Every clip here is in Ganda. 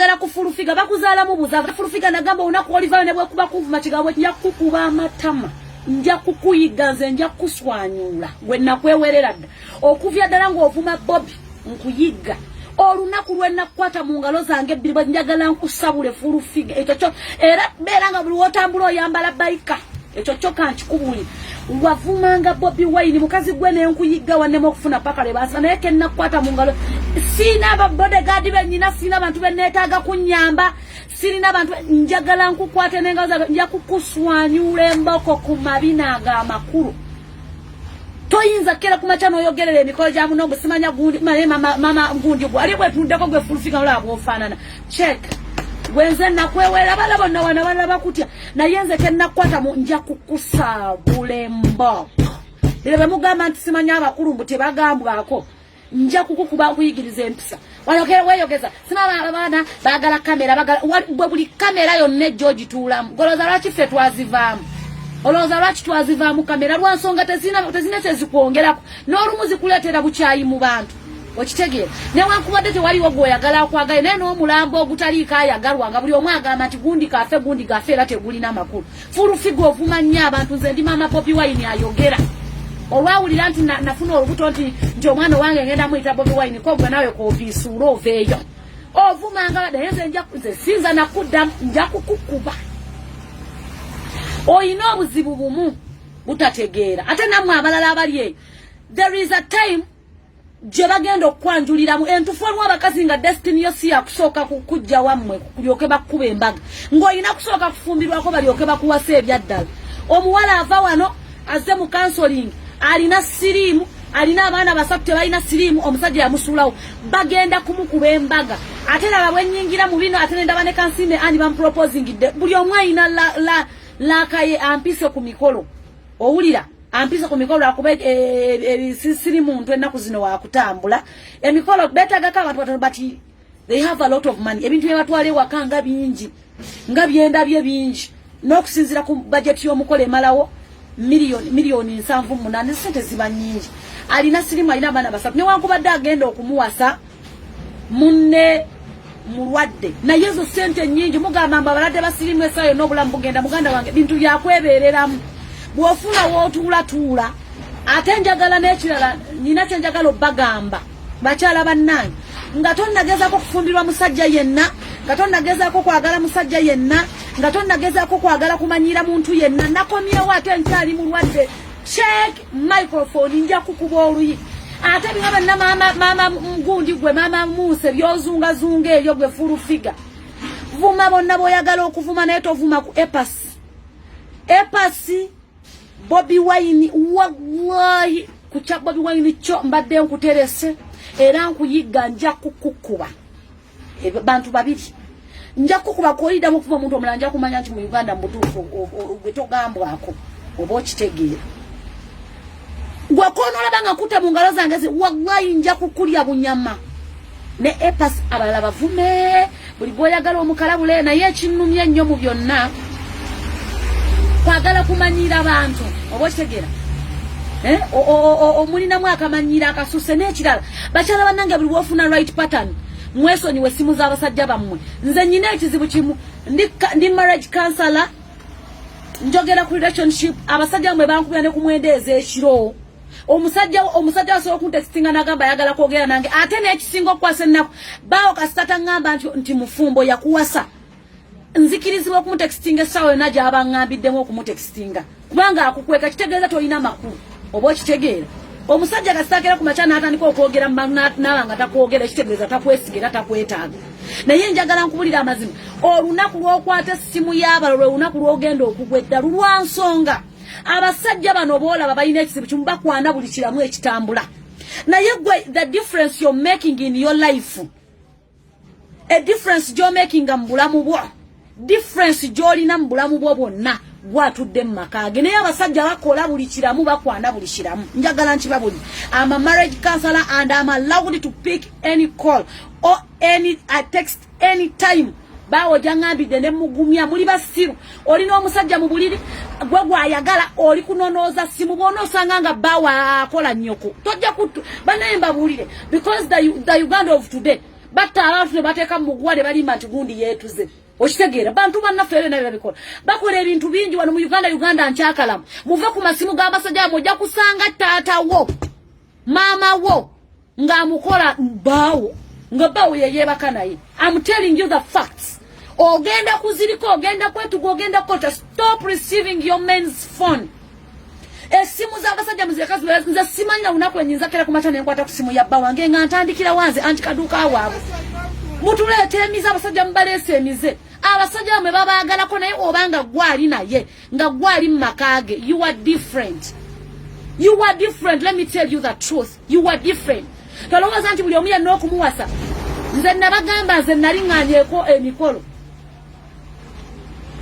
oyagala kufulufiga bakuzaala mu buzavu fulufiga nagamba unaku olivayo ne bwekuba kuvuma kigambo yakukuba amatama nja kukuyiga nze nja kuswanyula gwe nakwewerera dda okuvya ddala ng'ovuma Bobby nkuyiga olunaku lwe nakwata mu ngalo zange ebbiri bwe njagala nkusabule fulufiga ekyo kyo era beera nga buli wotambula oyambala bayika ekyo kyo kankikubuli wavumanga Bobby Wine mukazi gwe nenkuyiga wannemu okufuna paka lebasa naye ke nakwata mu ngalo sina ababodyguard bennyina sina abantu benneetaaga kunnyamba sirina abantu njagala nkukwate n'engalo zange nja kukuswanyula emboko ku mabina ag'amakulu toyinza kera kumachano oyogerera emikolo gya munongo simanya gundi mama gundi gwe ali bwetuddeko gwe fulufiga olaba bw'ofaanana check gwenze nakwewera bala bonna wana balaba kutya naye nze kennakwata mu nja kukusaabula emboko era bwe mugamba nti simanya abakulu mbu tebagambwako nja kukukuba nkuyigiriza empisa weyogeza simama abaana baagala kamera bwe buli kamera yonna ejja ogituulamu goloza lwaki ffe twazivaamu olowooza lwaki twazivaamu kamera lwansonga tezina kyezikuwongerako n'olumu zikuleetera bukyayi mu bantu okitegeera newankubadde tewaliwo gweoyagala akwagale naye n'omulambo ogutaliiko ayagalwa nga buli omu agamba nti gundi gaffe era tegulina makulu fulufiga ovuma nnyo abantu nze ndi maama Bobby Wine ayogera olwawulira nti nafuna olubuto nti omwana wange ngenda muyita Bobby Wine ko gwe nawe koofiisuula oveeyo ovumanga naye nze sinza nakuddamu nja kukukuba oyina obuzibu bumu butategeera ate nammwe abalala abali eyo there is a time gye bagenda okwanjuliramu entufu waliwo abakazi nga destiny yo si yakusooka kujja wammwe kulyoke bakuba embaga ng'olina kusooka kufumbirwako balyoke bakuwasa ebyaddala omuwala ava wano azze mu counseling alina siriimu alina abaana basatu tebalina siriimu omusajja yamusuulawo bagenda kumukuba embaga ate laba bwennyingira mu bino ate nendaba ne kansime ani bamuproposingidde buli omu alina lakaye ampise ku mikolo owulira ampise ku mikolo akuba siri muntu ennaku zino wakutambula emikolo beetagako abantu batono but they have a lot of money ebintu bye batwala ewaka nga bingi nga byendabye bingi n'okusinziira ku budget y'omukolo emalawo miliyoni 7-8 sente ziba nnyingi alina sirimu alina abaana basatu newankubadde agenda okumuwasa munne mulwadde naye ezo sente nnyingi mugamba mbu abalwadde basirimu esaayo n'obulamu bugenda muganda wange bintu byakwebeereramu bw'ofuna w'otuulatuula ate njagala n'ekirala nina kye njagala obbagamba bakyala bannange nga tonnagezaako kufumbirwa musajja yenna nga tonnagezaako kwagala musajja yenna nga tonnagezaako kwagala kumanyira muntu yenna nakomyewo ate nkyali mulwadde check microphone nja kukuba oluyi ate bingaba nna maama gundi gwe maama Muuse byozungazunga ebyo gwe fulufiga vuma bonna bw'oyagala okuvuma naye tovuma ku epasi Bobby Wine wallahi kucha Bobby Wine kyo mbadde nkuterese era nkuyiga nja kukukuba bantu babiri nja kukuba kolida mu kuva muntu omulanja kumanya nti mu Uganda mbutuufu gwetogambwako oba okitegeera gwakono olabanga nkutte mu ngalo zange wallahi nja kukulya bunyama ne epas abalala bavume buli bw'oyagala omukalabule naye ekinnumya ennyo mu byonna kwagala kumanyira abantu oba okitegeera omulinamu akamanyira akasuse n'ekirala bakyala bannange buli bw'ofuna right pattern mwesonyiwe essimu z'abasajja bammwe nze nnyina ekizibu kimu ndi marriage counselor njogera ku relationship abasajja mwe bankubira ne ku mwendeeza ekiro omusajja asobola okuntekitinga n'agamba ayagala kwogera nange ate n'ekisinga okukwasa ennaku baawo kasita taŋŋamba nti mufumbo yakuwasa nzikirizibwa okumutekitinga essaawa yonna gy'aba ŋŋambiddemu okumutekitinga kubanga akukweka kitegeeza tolina makulu oba okitegeera omusajja kasitaakera ku makya n'atandika okwogera n'aba nga takwogera ekitegeeza takwesiga era takwetaaga naye njagala nkubulira amazima olunaku lw'okwata essimu y'abalala olunaku lw'ogenda okugwedda lulwa nsonga abasajja bano boolaba balina ekizibu kimu bakwana buli kiramu ekitambula naye gwe the difference you're making in your life a difference gy'o making mu bulamu bwo difference gy'olina mu bulamu bwo bwonna gwatudde mu maka ge naye abasajja bakola buli kiramu bakwana buli kiramu njagala nkiba buli I'm a marriage counselor and I'm allowed to pick any call or any text any time bawo jangambidde ne mugumya muli basiru olina omusajja mu buliri gwe gwayagala oli kunonooza simu bona osanga nga bawa akola nnyoko tojja kutu banaye mbabulire because the Uganda of today batta abantu ne bateeka mu ggwa ne balimba nti gundi yeetuze okitegeera bantu bannaffe era nabyo babikola bakola ebintu bingi wano mu Uganda nkyakalamu muve ku masimu g'abasajja bamwe ojja kusanga taata wo maama wo ng'amukola baawo nga baawo yeyeebaka naye. I'm telling you the facts. Ogenda kuziriko ogenda kwetuga ogenda kota stop receiving your men's phone. Esimu z'abasajja muzirekazi nze simanya lunaku enyinza kera kumata ne nkwata ku simu ya bba wange nga ntandikira wanze anti kaduuka awaabwe mutuleete emize abasajja mubaleese emize abasajja bamwe babaagalako naye obanga gwali naye nga gwali mu makaage. You are different. You are different. Let me tell you the truth. You are different. Tolowooza nti buli omu yenna okumuwasa nze nabagamba nze naliŋŋaanyeeko emikolo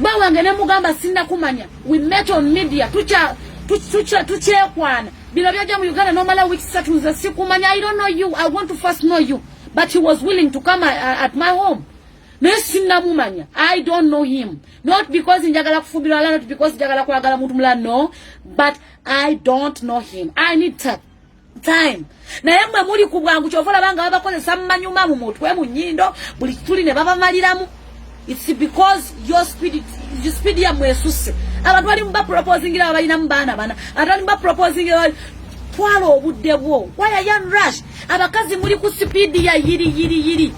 bawange ne mugamba sinna kumanya. We met on media tukyekwana bino byajja mu Uganda nomala weeks 3 nze sikumanya. I don't know you. I want to first know you. But he was willing to come at my home. Naye sinnamumanya. I don't know him. Not because njagala kufumbirwa ala, not because njagala kwagala muntu mulala, no. But I don't know him. I need time. Naye mwe muli ku bwangu kyovola banga babakozesa mu manyuma mu mutwe mu nnyindo buli kituli ne babamaliramu. It's because your speed ya mwesusse. Abantu bali mba proposing ila balina mbana bana. Atali mba proposing twala obudde bwo. Why are you rush? Abakazi muli ku speed ya yiri.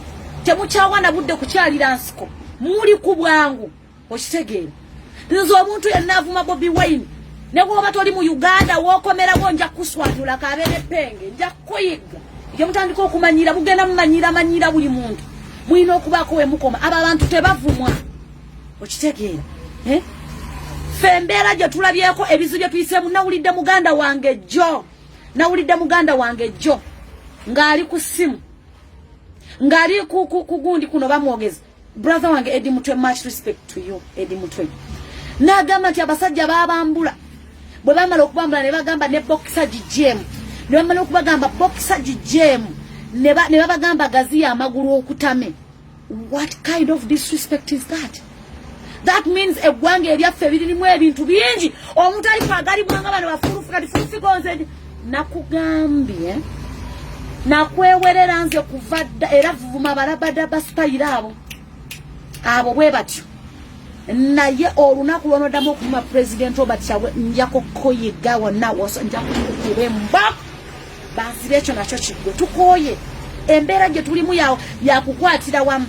Temukyawana budde kukyalira nsiko. Muli ku bwangu. Okitegeera. Nzo omuntu yenna avuma Bobi Wine. Nebo batoli mu Uganda wokomera bonja kuswatula kabere penge. Nja kuyiga. Ye mutandika okumanyira bugenda mumanyira buli muntu. Mwino okubako we mukoma aba bantu tebavumwa. Okitegeera. Fembera je tulabyeko ebizu bye tuyisemu nawulidde muganda wange jo. Ngali ku simu. Ngali kugundi kuno bamwogeza. Brother wange Eddie Mutwe, much respect to you Eddie Mutwe. Nagamba nti abasajja babambula. Bwe bamala okubambula ne bagamba ne boxer GM. Ne bamala okubagamba boxer GM. Ne babagamba gazi ya amagulu okutame. What kind of disrespect is that? That means egwange ebyaffe birimu ebintu bingi. Omuntu ali kwagali mwanga bano bafurufuka gonze nakugambye. Nakwewerera nze kuvadda era vuvuma balabada baspaira abo bwe batyo. Naye olunaku lwonoddamu okuvuma President Robert Kyagulanyi njako koyiga wonna woso njako kubemba bansibe ekyo nakyo kiggwe tukoye embeera gye tulimu yakukwatira wamu.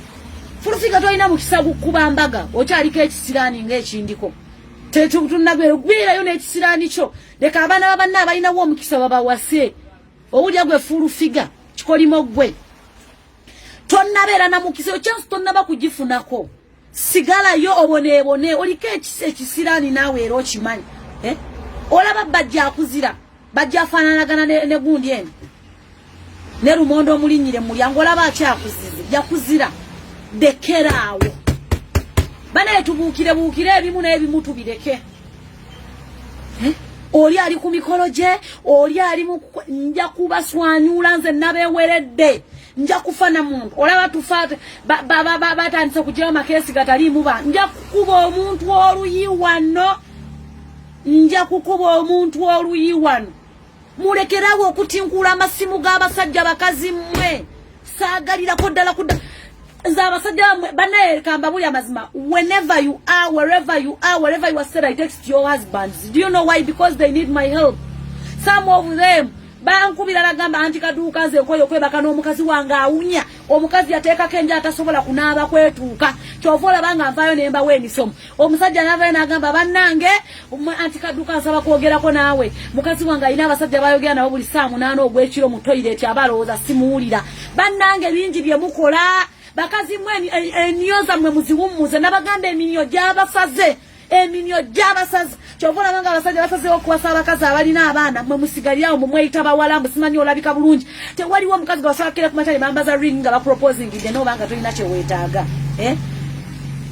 Furufiga tolina mukisa gukuba mbaga okyaliko ekisiraani ng'ekindiko tunagwirayo n'ekisiraani kyo leka abaana babanna abalinawo omukisa babawase owulya gwe Furufiga kikolimo gwe tonnabeera na mukisa okyansi tonnaba kugifunako. Sigalayo obonebone oliko ekisiraani naawe era okimanyi. Olaba bajja akuzira bajja afaananagana ne gundi eno ne lumondo omulinnyire mu mulyango olaba akyakuzize yakuzira dekeraawo. Banaye tubuukire ebimu n'ebimu tubireke. Oli ali ku mikolo gye oli ali mu nja kubaswanyula nze nabeeweredde nja kufana muntu olaba tufaate batandise okugira amakeesi gataliimu ba nja kukuba omuntu oluyi wano mulekerawo okutinkula amasimu g'abasajja bakazi mmwe saagalirako ddala kudda nze abasajja banaye kamba buli amazima. Whenever you are, wherever you are said, I text your husbands. Do you know why? Because they need my help. Some of them bankubira lagamba anti kaduuka nze nkoyo kwebaka n'omukazi wange awunya omukazi yateeka kenja atasobola kunaaba kwetuuka kyovola banga nvayo nemba wenisomo omusajja navayo n'agamba bannange anti kaduuka nsaba kwogerako naawe mukazi wange alina abasajja bayogera nabo buli saa 8 ogw'ekiro mu toilet abalowooza simuwulira. Bannange bingi bye mukola bakazi mwe enyoza mwe muziwummuze nabagamba eminyo gy'abasaze kyovola banga abasajja basaze okuwasa abakazi abalina abaana mwe musigalirawo mumweyita bawala musimanyi olabika bulungi. Tewaliwo omukazi gwasakira ku matale bambaza ring nga baproposingidde n'obanga tolina kyeweetaaga.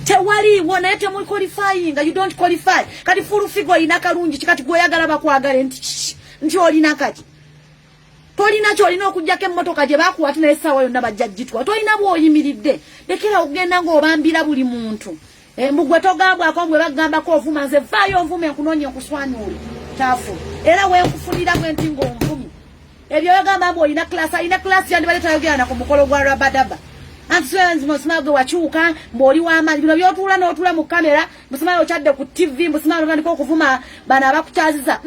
Tewaliwo naye temuli qualifying. You don't qualify. Kati Furufiga olina kalungi kati gweyagala bakwagale nti olina kati tolina kyolina okugjako emmotoka gye bakuwati naye essaawa yonna bajja gitwa tolina bw'oyimiridde lekera okugenda ng'obambira buli muntu. Mbugwe togambwako gwe bagambako ovuma nze vaayo onvume nkunoonye nkuswanyule taafu era wenkufunira bwe nti ng'onvumi ebyo bagamba mbu olina class yandibadde tayogera na ku mukolo gwa Rabadaba Anti musima gwe wachuka mboli wa amaanyi bino byotula n'otula mu kamera musima ochadde ku TV musima ngandiko okuvuma bana abakutaziza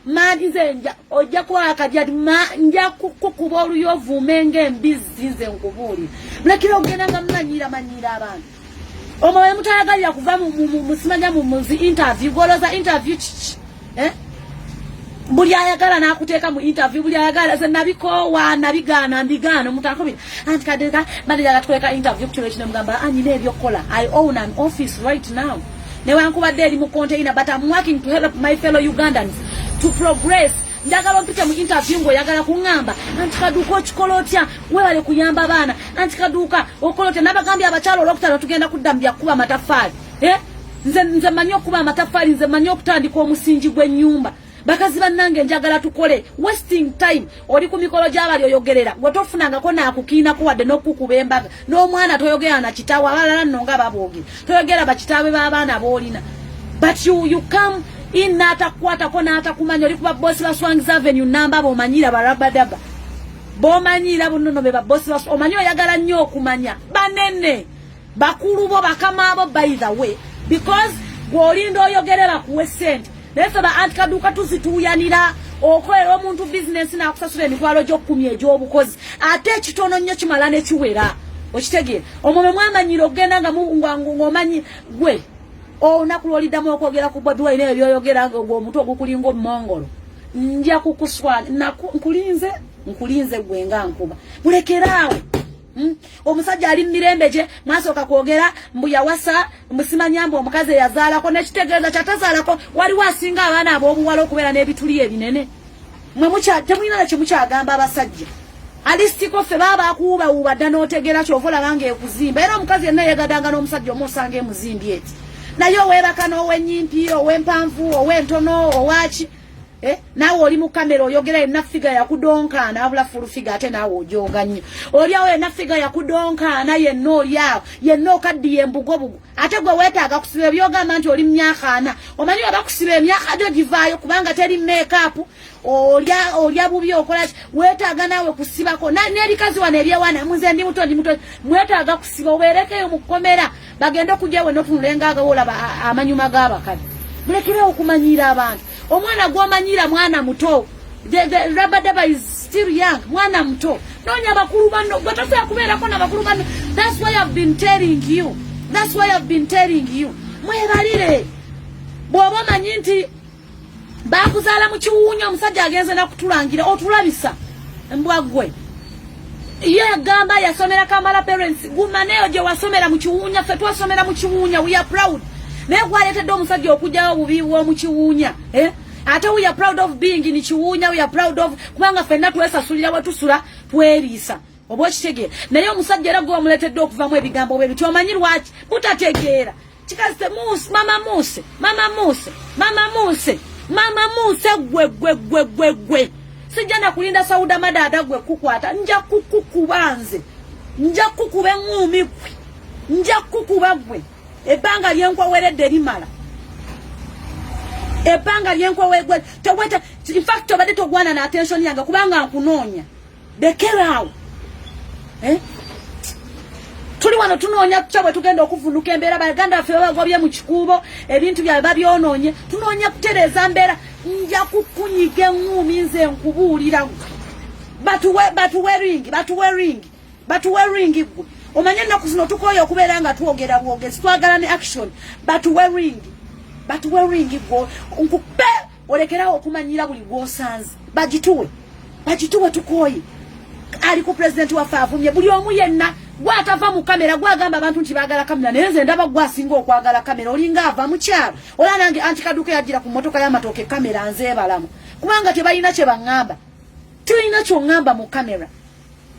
man izenja ojja kwa akajadi nja kukuba oluyovu menge mbizi nze nkubuli bulekira ogenda nga manyira abantu omwe mutayagalira kuva mu musima nya mu interview goloza interview buli ayagala nakuteeka mu interview buli ayagala ze nabikowa nabigana mbigano mutakobira anti kadeka manager gatweka interview kutule kino mugamba anyine ebyokola I own an office right now ne wankubadde eri mu container but I'm working to help my fellow Ugandans to progress njagala mpite mu interview ngo yagala kungamba anti kaduka okikolotya webale kuyamba bana anti kaduka okolotya nabagambye abachalo olokutalo tugenda kudambya kuba matafali nze manyo kuba matafali nze manyo kutandika omusingi gwenyumba bakazi bannange njagala tukole wasting time oli ku mikolo gy'abali oyogerera gwe tofunangako nakukiinako wadde n'okukuba embaga n'omwana toyogera na kitaawe abalala nno nga babooge toyogera bakitaawe b'abaana boolina but you come in n'atakukwatako n'atakumanya oli kuba bosi ba Swangs Avenue namba b'omanyira barabadaba b'omanyira bunnono be babosi ba omanyi oyagala nnyo okumanya banene bakulu bo bakama abo by the way because gw'olinda oyogere bakuwe ssente Nese ba anti kaduka tuzituyanira okolera omuntu business na kusasula emitwalo gy'okkumya egy'obukozi ate ekitono nnyo kimala ne kiwera okitegere omome mwamanyira ogenda nga ng'omanyi gwe olunaku lw'oliddamu okwogera ku Bobi Wine ebyoyogera ng'omuntu ogukulinga omumongolo nja kukuswana nkulinze gwe nga nkuba mulekeraawo omusajja ali mirembe je mwasoka kwogera mbuya wasa musima nyambo omukazi yazaalako nekitegeeza kyatazaalako wali wasinga abaana ab'obuwala okubeera n'ebituli ebinene mwe temulina nakyo mukyagamba abasajja alistiko ffe baba akuuba ubadda n'otegera kyovola bange ekuzimba era omukazi yenna yegadanga n'omusajja omusanga emuzimbi eti naye oweebaka n'ow'ennyimpi ow'empanvu ow'entono owaki nawe oli mu kamera oyogera ena figa yakudonkana abula full figa ate nawe ojoga nnyo oliawo ena figa yakudonkana yenna oliawo yenna okaddiye embugobugu ate gwe weetaaga kusiba ebyogamba nti oli myaka ana omanyi oba kusiba emyaka gyo givaayo kubanga teri make-up olya bubi okola weetaaga nawe kusibako n'erikazi wano eryewana muze ndi muto mwetaaga kusiba obeerekeyo mu kkomera bagende okujja we n'otunulenga olaba amanyuma g'abakazi mulekere okumanyira abantu omwana gw'omanyira mwana muto the Rabadaba is still young mwana muto nonya bakulu bano gwatasa kubeerako na bakulu bano that's why I've been telling you mwebalire bw'oba manyi nti bakuzaala mu kiwuunya omusajja agenze nakutulangira otulabisa mbwaggwe ye agamba yasomera Kamala parents gumaneyo gye wasomera mu kiwuunya ffe twasomera mu kiwuunya we are proud naye gwaleetedde omusajja okujjawo obubi bw'omu kiwuunya ate we are proud of being in kiwuunya we are proud of kubanga ffenna twesasulira bwe tusula tweriisa oba okitegeera naye omusajja era gwe wamuleetedde okuvamu ebigambo bwe bityo omanyi lwaki butategeera kikazite mama muse gwe sijja nakulinda Sauda Madada gwe kukwata nja kukukubanze nja kukuba eŋŋuumi gwe nja kukuba gwe ebbanga lyenkwaweredde limala teweta in fact obadde togwana na attention yange kubanga nkunoonya bekeraawo tuli wano tunoonya kyabwe tugenda okuvunuka embeera baganda baffe babagobye mu kikuubo ebintu byabwe babyonoonye tunoonya kutereeza mbeera nja kukunyiga eŋŋuumi nze nkubuulira batuwering gwe omanye ennaku zino tukoye okubeera nga twogera bwogezi twagala ne action batuwering gwe nkupe olekerawo okumanyira buli gwosanze bagituwe tukoye ali ku president waffe avumye buli omu yenna gwatava mu kamera gwagamba abantu nti baagala kamera naye nze ndaba gwasinga okwagala kamera olinga ava mu kyalo ola nange antikaduka yagira ku motoka y'amatooke kamera nzeebalamu kubanga tebalina kye baŋŋamba tulina ky'oŋŋamba mu kamera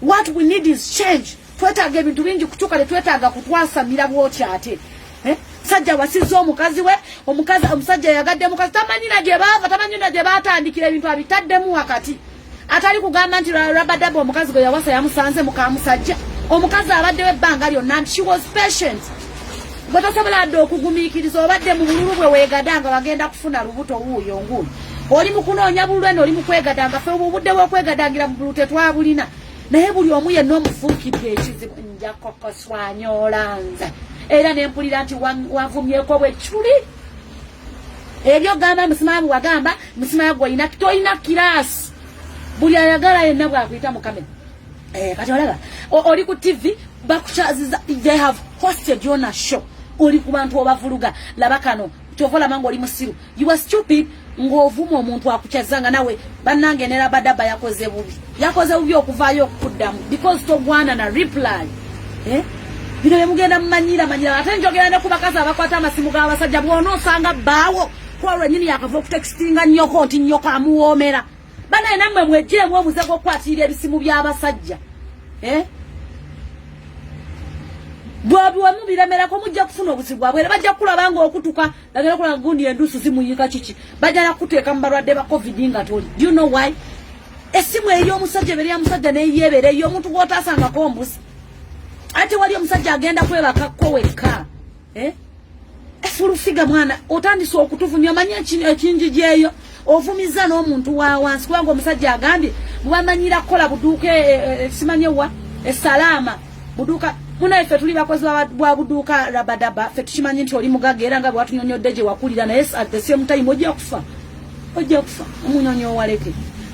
what we need is change twetaaga ebintu bingi kutuuka tetwetaaga kutwasamira bw'okyate sajja wasizza omukazi we omusajja yagadde mukazi tamanyina gye baava tamanyina gye baatandikira ebintu abitaddemu wakati atali kugamba nti Rabadaba omukazi gwe yawasa yamusanze mukamusajja omukazi abaddewo ebbanga lyonna nti she was patient gwe tosobola dde okugumiikiriza obadde mu bululu bwe weegadanga wagenda kufuna lubuto wuuyo nguuyo oli mu kunoonya bululu eno oli mu kwegadanga ffe obudde bw'okwegadangira mu bululu tetwabulina naye buli omu yenna omufuukidde ekizibu nja kokoswanyola nze era ne mpulira nti wavumyeko bwekuli ebyo gamba musimaamu wagamba musimaamu olina toyina kiraasi buli ayagala yenna bwakuyita mu kamera kati olaga oli ku TV bakuchaziza they have hosted you on a show oli ku bantu obavuluga laba kano tovola mango oli musiru you are stupid ng'ovuma omuntu akuchazanga nawe bannange ne Rabadaba yakoze bubi okuvaayo okuddamu because togwana na reply bino bemugenda mumanyira ate njogera ne kubakazi abakwata amasimu g'abasajja bw'onoosanga baawo kwalwe nyini yakava okutextinga nnyoko nti nnyoko amuwoomera banaye nammwe mwejjeemu omuze gw'okukwatirira ebisimu by'abasajja bw'obiwemu biremerako mujja kufuna obuzibu bwabwe bajja kulaba ng'okutuka bagenda kulaba gundi enduusu zimuyika kiki bajja nakuteeka mu balwadde ba covid nga toli do you know why essimu ey'omusajja ebeera musajja n'eyeebera ey'omuntu gw'otaasangako mbuzi ate wali omusajja agenda kwebakakko wekka efulufiga mwana otandise okutuvumya omanyi ekinjiji eyo ovumiza n'omuntu wa wansi kubanga omusajja agambye bwamanyira kukola buduuka simanyi wa esalaama buduuka munaye ffe tuli bakozi bwa buduuka Rabadaba ffe tukimanyi nti oli mugagga era nga bwatunyonyodde gye wakulira naye at the same time ojja kufa omunyonyo owaleke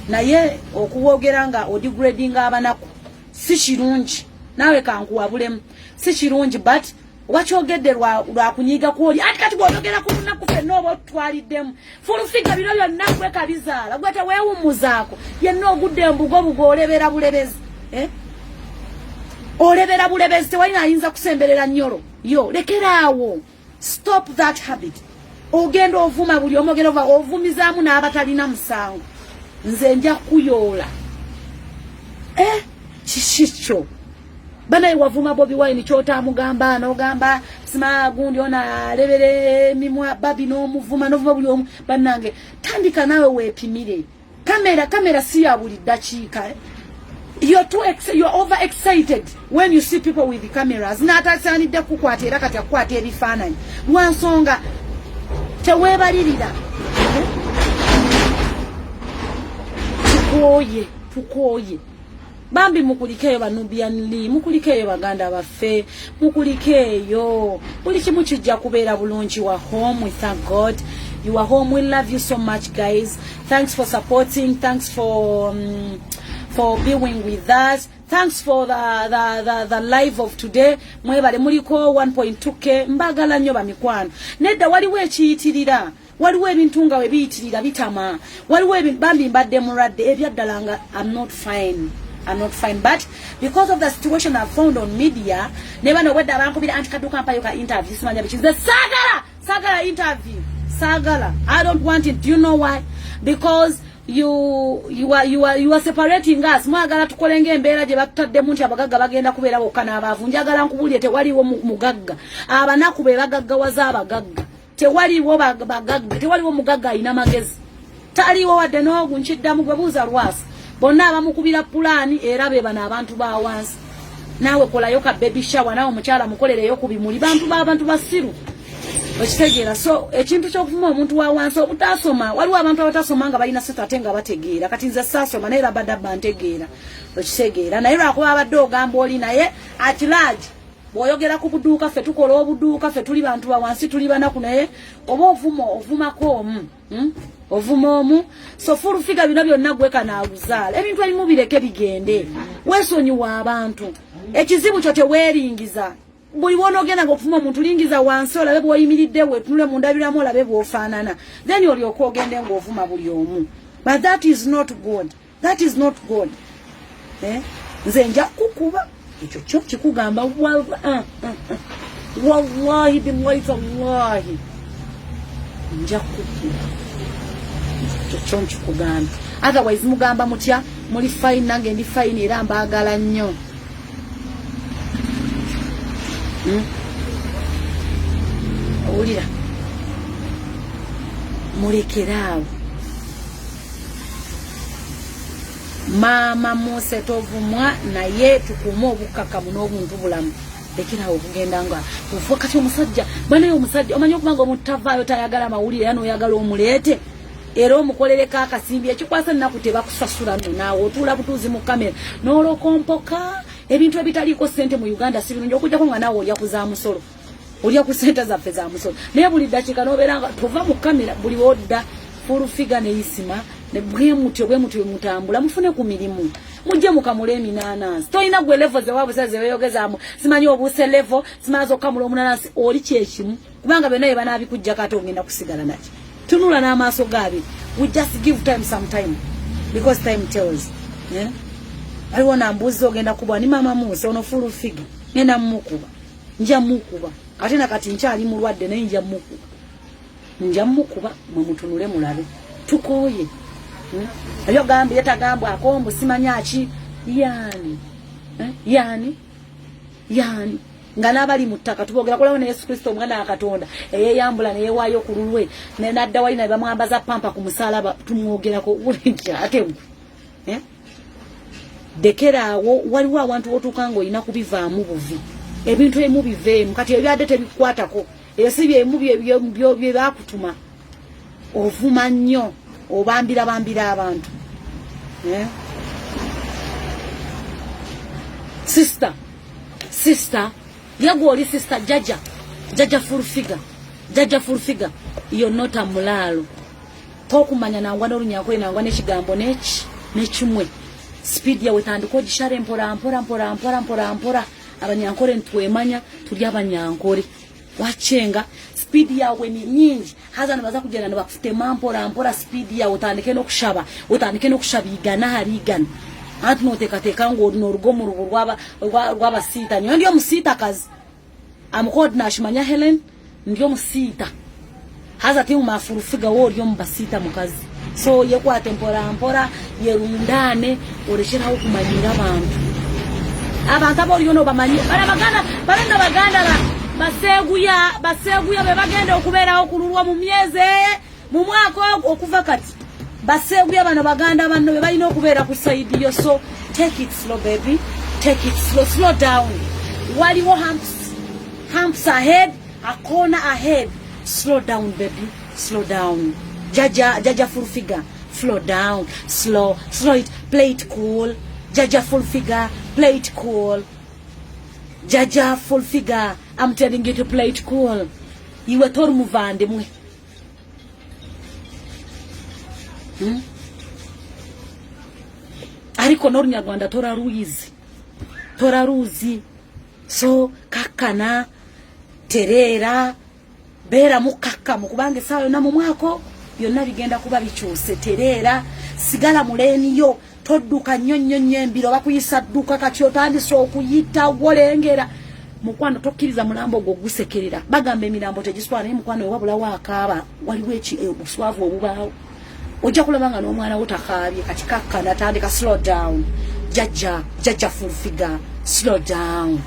naye okuwogera nga odigradinga abanaku si kirungi naawe kankuwabulemu si kirungi but wakyogedde lwakunyiga kwoli ati kati bw'oyogera ku lunaku ffenna oba otutwaliddemu fulufiga bino byonna gweka bizaala gwe teweewummuzaako yenna ogudde embugo bugo olebera bulebezi olebera bulebezi tewalina ayinza kusemberera nnyolo yo lekeraawo stop that habit ogenda ovuma buli omu ogenda ovumizaamu n'abatalina musango nze nja kuyoola kikikyo banaye wavuma Bobi Wine kyotamugamba n'ogamba sima gundi ona alebere emimwa babi n'omuvuma n'ovuma buli omu bannange tandika naawe weepimire kamera si ya buli ddakiika you're over excited when you see people with the cameras n'atasaanidde kukwata era kati akukwata ebifaananyi lwansonga teweebalirira tukooye bambi mukulikeeyo Banubian Lee mukulikeeyo baganda baffe mukulikeeyo buli kimu kijja kubeera bulungi wa home we thank God you are home we love you so much guys thanks for supporting thanks for being with us thanks for the live of today mwebale muliko 1.2k mbagala nnyo bamikwano nedda waliwo ekiyitirira waliwo ebintu nga we biyitirira bitama waliwo bambi mbadde muradde ebyaddala nga I'm not fine but because of the situation I found on media never know whether bankubira antikaduka mpayo ka interview simanya bikize sagala interview sagala I don't want it. Do you know why? Because you are separating us. Mwagala tukolenge embeera gye batadde mu nti abagagga bagenda kubeera bokana abaavu njagala nkubulire tewaliwo mugagga abanaku be bagaggawaza abagagga tewaliwo bagagga tewaliwo mugagga alina magezi taliwo wadde n'ogu nkiddamu gwe buuza lwasa bonna abamukubira pulaani era be bano abantu ba wansi naawe kolayo ka baby shower naawe omukyala mukolereyo ku bimuli bantu b'abantu basiru okitegeera so ekintu ky'okuvuma omuntu wa wansi obutasoma waliwo abantu abatasoma nga balina seta ate nga bategeera kati nze saasoma naye Rabadaba ntegeera okitegeera naye lwakuba abadde ogamba oli naye atilaaji bw'oyogera ku buduuka ffe tukola obuduuka ffe tuli bantu ba wansi tuli banaku naye oba ovumako omu ovuma omu so fulufiga bino byonna gweka naabuzaala ebintu ebimu bireke bigende weesonyiwa abantu ekizibu kyo teweeringiza buli wonoogenda ng'okufuma omuntu lingiza wansi olabe bw'oyimiridde wetunule mu ndabiramu olabe bw'ofaanana then olyoka ogende ng'ovuma buli omu but that is not good nze nja kukuba ekyo kyo kikugamba wallahi billahi tallahi nja kukuba ekyo nkikugamba otherwise mugamba mutya muli fine nange ndi fine era mbaagala nnyo owulira mulekeraawo maama Mose tovumwa naye tukuuma obukkakkamu n'obuntu bulamu lekerawo okugenda nga kati omusajja banaye omusajja omanyi okubanga omuntu tavaayo tayagala mawulire era n'oyagala omuleete era omukolereko akasimbi ekikwasa nnaku tebakusasula nno naawe otuula butuuzi mu kamera n'olokompoka ebintu ebitaliko ssente mu Uganda si birungi okujjako nga naawe olya ku za musolo olya ku ssente zaffe za musolo naye buli ddakiika n'obeera nga tova mu kamera buli wodda fulufiga neisima ne bwe mutyo mutambula mufune ku mirimu mujje mukamula eminanasi toyina gwe level ze wabuze ze beyogezaamu simanyi obuse level simazo okamula omunanasi oli kyekimu kubanga bena banabikujja kato ngenda kusigala naki tunula n'amaaso gabi we just give time some time because time tells yeah aliwo nambuzi ogenda kubwa ni mama Musa ono fulufiga ngenda mukuba nja mukuba kati nkyali mulwadde naye nja mukuba mwe mutunule mulabe tukoye ayo gambi yatagambwa akombo simanyaki yani ngana bali mutaka tubogera kulawo ne Yesu Kristo omwana akatonda eyeyambula ne yewayo kululwe ne nadda wali na bamwambaza pampa ku musalaba tumwogerako ulenja ate dekerawo waliwo abantu otukango ina kubivaamu buvi ebintu emu biveemu kati ebyadde tebikwatako esibye emu bye bakutuma ovuma nnyo obambira abantu sister yagoli sister jaja full figure you're not a mulalo tokumanya nangwa n'olunyako nangwa n'ekigambo n'ekimwe speed yawe tandiko gishare mpora abanyankore ntwemanya tuli abanyankore wachenga speed yawe ni nyingi haza nabaza kugenda nabafute mpora speed yawe utandike no kushabigana harigana ati noteka ngo n'urugo mu rugo rw'abasita ndio musita kazi amukodi nashimanya Helen ndio musita haza timu mafurufiga wo ndio mbasita mukazi so yekwa mpora yerundane oreshera okumanyira abantu aboriyo bamanyi baganda baseguya bebagenda okubeerawo kululwa mu myeze mu mwaka okuva kati baseguya bano baganda banno bebalina okubeera ku side yo so take it slow baby take it slow down waliwo humps ahead a corner ahead slow down baby slow down jaja full figure slow down slow it play it cool jaja full figure play it cool jaja full figure I'm telling you to play it cool iwe toru muvande mwe ariko noru nyarwanda tora ruzi so kakana terera bera mukaka mukubange sayo na mu mwako byonna bigenda kuba bicyuse terera sigala muleni yo todduka nnyonnyonyo embiro bakuyisa dduka kati otandise okuyita wolengera mukwano tokkiriza mulambo gwo gusekerera bagamba emirambo tegiswana mukwano wabula wakaaba waliwo obuswavu obubaawo ojja kulabanga n'omwana wo takaabye kati kakkana tandika slow down jaja full figure slow down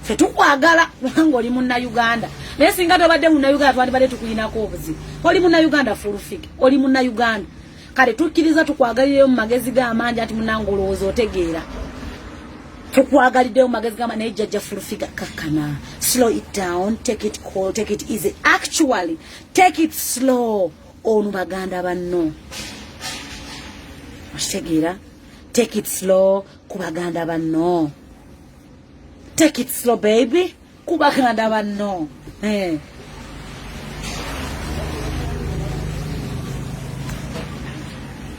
fetukwagala wango oli munna Uganda naye singa tobadde munna Uganda twandibadde tukuyinako obuzibu oli munna Uganda full figure oli munna Uganda kale tukkiriza tukwagalire mu magezi g'amangi ati munango olowooza otegeera tukwagalidde mu magezi g'amangi naye jjajja full figure kakana slow it down take it cool take it easy actually take it slow onu baganda banno otegeera take it slow ku baganda banno take it slow baby kubaganda banno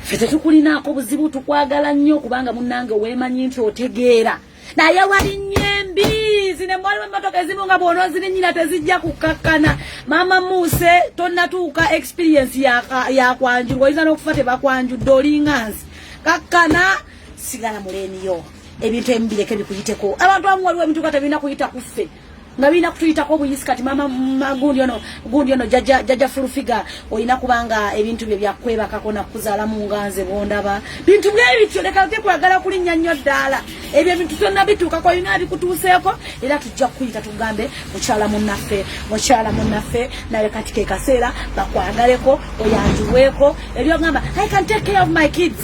fete tukulinako buzibu tukwagala nnyo kubanga munnange weemanyi nti otegeera naye wali nyembi zine mwali w'emmotoka ezimu nga bw'onoozi zirinnyira tezijja kukakkana mama Muse tonnatuuka experience yakwanjulwa oyinza n'okufa tebakwanjudde olingansi kakkana sigala muleniyo ebintu embireke bikuyiteko abantu abamu waliwo ebintu katabina kuyita kuffe nga bina kutuyitako buyisi kati mama gundi ono jaja full figure oyina kubanga ebintu bye byakwebakako nakuzaala mu nganze bondaba bintu byebityo leka tekwagala kulinnya nnyo ddala ebyo ebintu byonna bituukako olina bikutuuseeko era tujja kuyita tugambe mukyala munnaffe naye kati ke kaseera bakwagaleko oyanjuweeko ebyogamba I can take care of my kids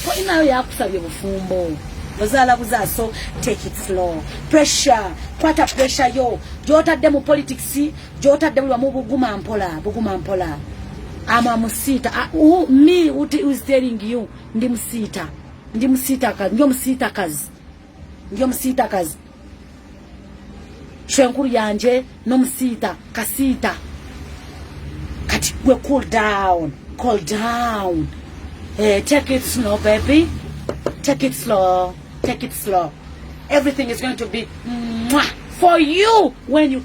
ko inayo yakusabye bufumbo so take it slow. Pressure, kwata pressure yo. Jota demu politics, jota demu wa buguma mpola. Ama musita. Me who is telling you, ndi musita kazi. Shenkuru yanje no musita kasita. Kati we cool down. Take it slow, baby. Take it slow. Everything is going to be for you when you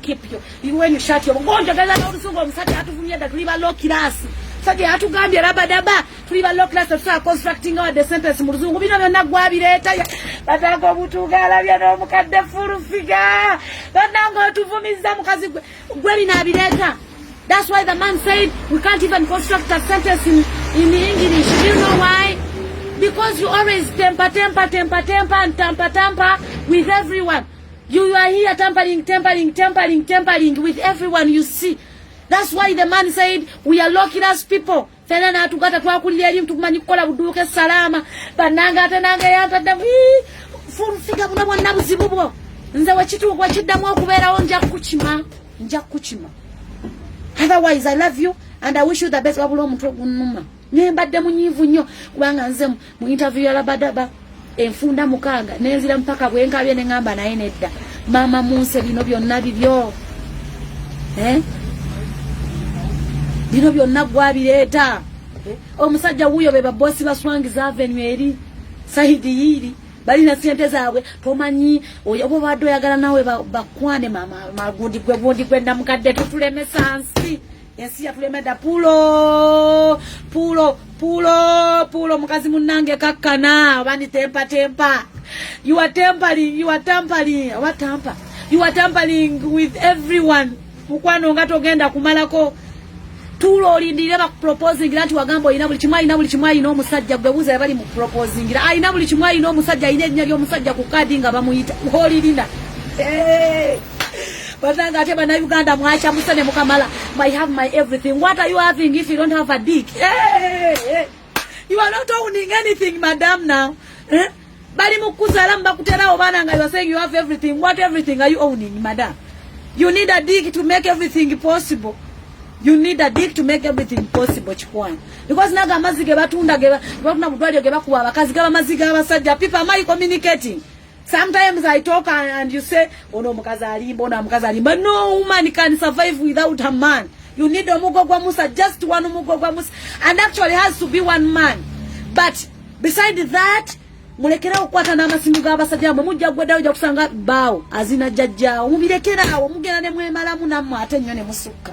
shut your ngonja gaza na urusungo msati atuvumia da tuliba low class. Sage atugambye rabadaba tuliba low class so constructing our the sentence mu ruzungu bino byonna gwabireta batako butugala bya no mukadde furu figa banango tuvumiza mukazi gwe binabireta. That's why the man said we can't even construct a sentence in English. Do you know why? Because you always temper and tamper with everyone. You are here tampering with everyone you see. That's why the man said we are low class people. Fena na tugata twakulira elimu tukumanyi kukola buduke salama. Bananga atananga yantaddamu. Furufika buna bwana buzibubo. Nze wachitu kwa chiddamu okubeera onja kuchima. Otherwise I love you and I wish you the best. Wabulo omuntu gunuma. Nembadde munyivu nnyo kubanga nze mu interview ya Labadaba enfunda mukanga nenzira mpaka bwenkabye ne ngamba naye nedda mama munse bino byonna bibyo bino byonna gwabireeta omusajja wuyo be babossi baswangiza avenue eri Saidi yiri bali na sente zaabwe tomanyi obo baddo yagala nawe bakwane mama magundi kwenda mukadde tutuleme sansi ensi yatulemeda pulo mukazi munange kakkana bani tempa. You are tampering with everyone. Mukwano nga togenda kumalako tulo olindire ba proposing nti wagambo ina buli kimwa ino omusajja gwebuza bali mu proposing ina buli kimwa ino omusajja ine nya lyo omusajja ku kadi nga bamuyita holirinda Batanga ateba na Uganda mwacha musane mukamala. I have my everything. What are you having if you don't have a dick? Hey. You are not owning anything, madam, now. Bali mukuzala mbakutera obana nga you are saying you have everything. What everything are you owning, madam? You need a dick to make everything possible. Chikwana. Because naga mazige batunda geba batuna budwali geba kuwa abakazi gaba maziga abasajja. People am I communicating? Sometimes I talk and you say, oh no, but no woman can survive without a man. You need a mugogwa musa, just one mugogwa musa, and actually has to be one man. But besides that, mulekera ukwata na masimuga abasajja mujja gweda ujja kusanga bawo azina jajja omubirekera omugena ne mwemalamu namwe ate nnyo ne musuka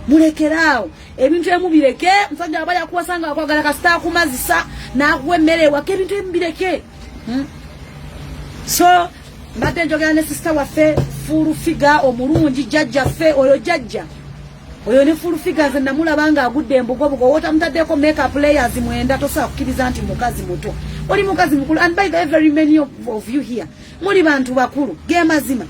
mulekerawo ebintu emubireke mfanja abaya kuwasanga akwagala kasita kumazisa na kuwemerewa ke ebintu emubireke so mbadde njogera ne sister waffe furu figa omulungi jajja ffe oyo ne furu figa nze namulabanga agudde embugobugo wota mutaddeko makeup layers mwenda tosa kukiriza nti mukazi muto oli mukazi mukulu. And by the way, very many of you here muli bantu bakulu ge mazima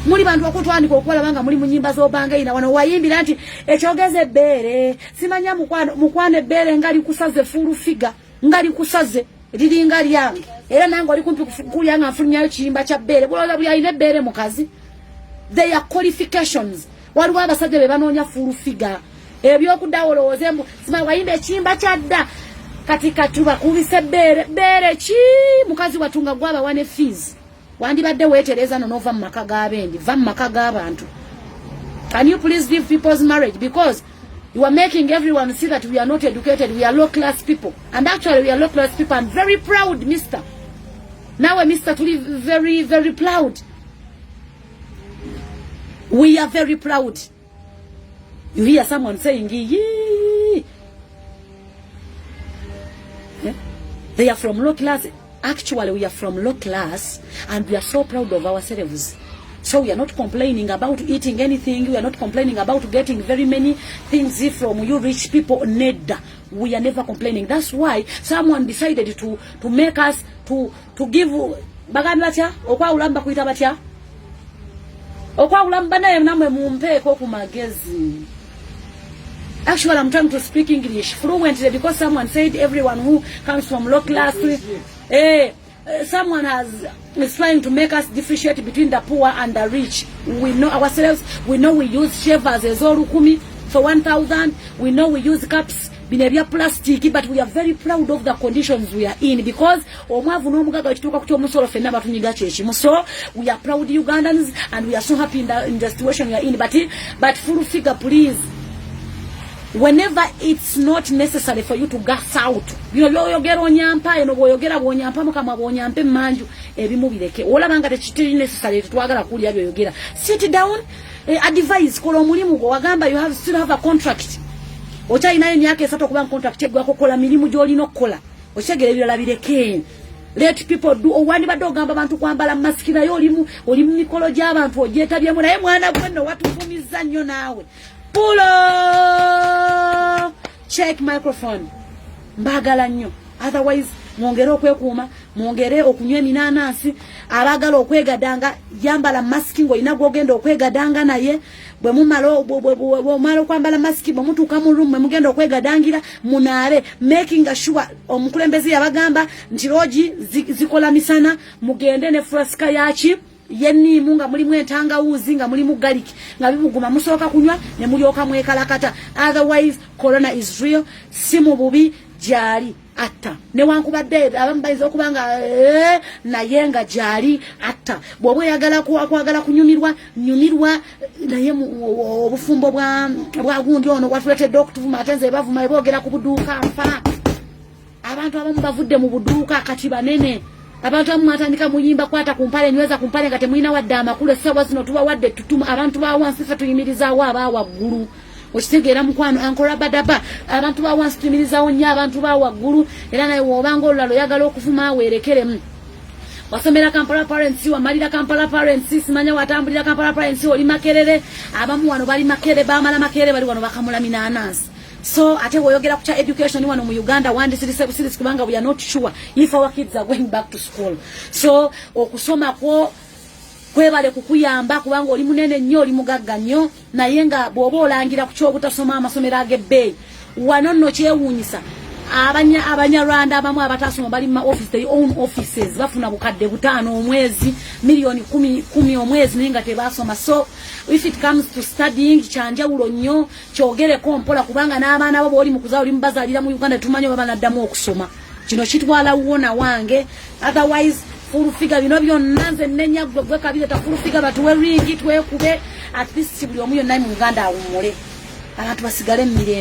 muli bantu bakutwandika okukola banga muli munyimba zobanga ina wano wayimbira nti ekyogeze bere simanya mukwane bere ngali kusaze furu figa ngali kusaze lilinga lyange era nango ali kumpi kulyanga afunyayo kiyimba kya bere buloza buli ayine bere mukazi. They are qualifications. Waliwo abasajja be banoonya furu figa ebyokudawolowooza embu sima wayimba ekiyimba kyadda katika tuba kubise bere chi mukazi watunga gwaba wane fees wandibadde wetereza nova mu maka g'abendi va mu maka g'abantu. Can you please leave people's marriage because you are making everyone see that we are not educated, we are low class people, and actually we are low class people and very proud, mister. Now Mr. to live very, very proud. We are very proud. You hear someone saying yee. They are from low class. Actually, we are from low class and we are so proud of ourselves. So we are not complaining about eating anything. We are not complaining about getting very many things from you rich people. Neda. We are never complaining. That's why someone decided to make us to give bagani batya okwa ulamba kuita batya okwa ulamba naye namwe mumpeko ku magezi. Actually, I'm trying to speak English fluently because someone said everyone who comes from low class, someone is trying to make us differentiate between the poor and the rich. We know ourselves. We know we use shavers as orukumi for 1,000. We know we use cups binebya plastic, but we are very proud of the conditions we are in, because omwavu n'omugaga kituuka ku musoro fenna batunyiga kyekimu. So we are proud Ugandans, and we are so happy in the situation we are in. But full figure, please. Whenever it's not necessary for you to gas out, yoyogera onyampa eno boyogera bonyampa mukama bonyampe manju ebimu bireke olabanga tekitiri necessary twagala kulya byoyogera. Sit down, advise kola omulimu gwo wagamba you still have a contract. Ocha inayo myaka 3 okuba contract egwako kola mirimu gyolina okukola. Okyegera ebirala bireke. Let people do. Owandi badogamba abantu kwambala mask nayo oli mu mikolo gy'abantu ogyetabyemu naye mwana gwenno watuvumiza nnyo naawe. Pull up. Check microphone. Mbagala nnyo. Otherwise mwongere okwekuuma, mwongere okunywa eminanasi, abagala okwegadanga yambala mask ngo ina gogenda okwegadanga naye bwe mumalo kwambala mask bwe mutuuka mu room mugenda okwegadangira munaale, making sure omukulembeze yabagamba nti roji zikola misana mugende ne flaska yachi yennimu nga mulimu entangawuzi nga mulimu garlic nga bibuguma musooka kunywa ne mulyoka mwekalakata. Otherwise corona is real. Simu bubi jali atta newankubadde abamu bayiza okubanga naye nga jali atta. Bw'oba oyagala kwagala kunyumirwa naye obufumbo bwa gundi ono bwatuletedde okutuvuma ate nze bavuma boogera ku buduuka nfa. Abantu abamu bavudde mu buduuka kati banene. Abantu abamu atandika muyimba kwata kumpale nyweza kumpale nga temulina wadde amakulu essaawa zino tuba wadde tutuma abantu ba wansi ffe tuyimirizaawo aba waggulu. Okitegeera mukwano ankola badaba abantu ba wansi tuyimirizaawo nnyo abantu ba waggulu, era naye w'obanga olulala oyagala okuvuma weerekeremu. Wasomera Kampala Parents, wamalira Kampala Parents, simanya watambulira Kampala Parents oli Makerere, abamu wano bali Makerere, bamala Makerere bali wano bakamula minanasi. So ate woyogera ku education wano mu Uganda wandi serious kubanga we are not sure if our kids are going back to school. So okusoma kwebale kukuyamba kubanga oli munene nnyo oli mugagga nnyo naye nga bw'oba olangira ku kyobutasoma amasomero ag'ebbeeyi wano nno kyewuunyisa abanyarwanda abamu abatasoma bali mu office, their own offices bafuna bukadde 5 omwezi, milioni 10 omwezi naye nga tebasoma. So if it comes to studying kyanjawulo nnyo kyogereko mpola kubanga n'abaana bo bw'oli mu kuzaa oli mubazaalira mu Uganda tumanyi baba naddamu okusoma. Kino kitwala wuona wange. Otherwise full figure bino byonna nze nnenya gwe kabire ta full figure batuwe ringi twekube at least buli omu yonna mu Uganda awumule abantu basigale mu mirembe.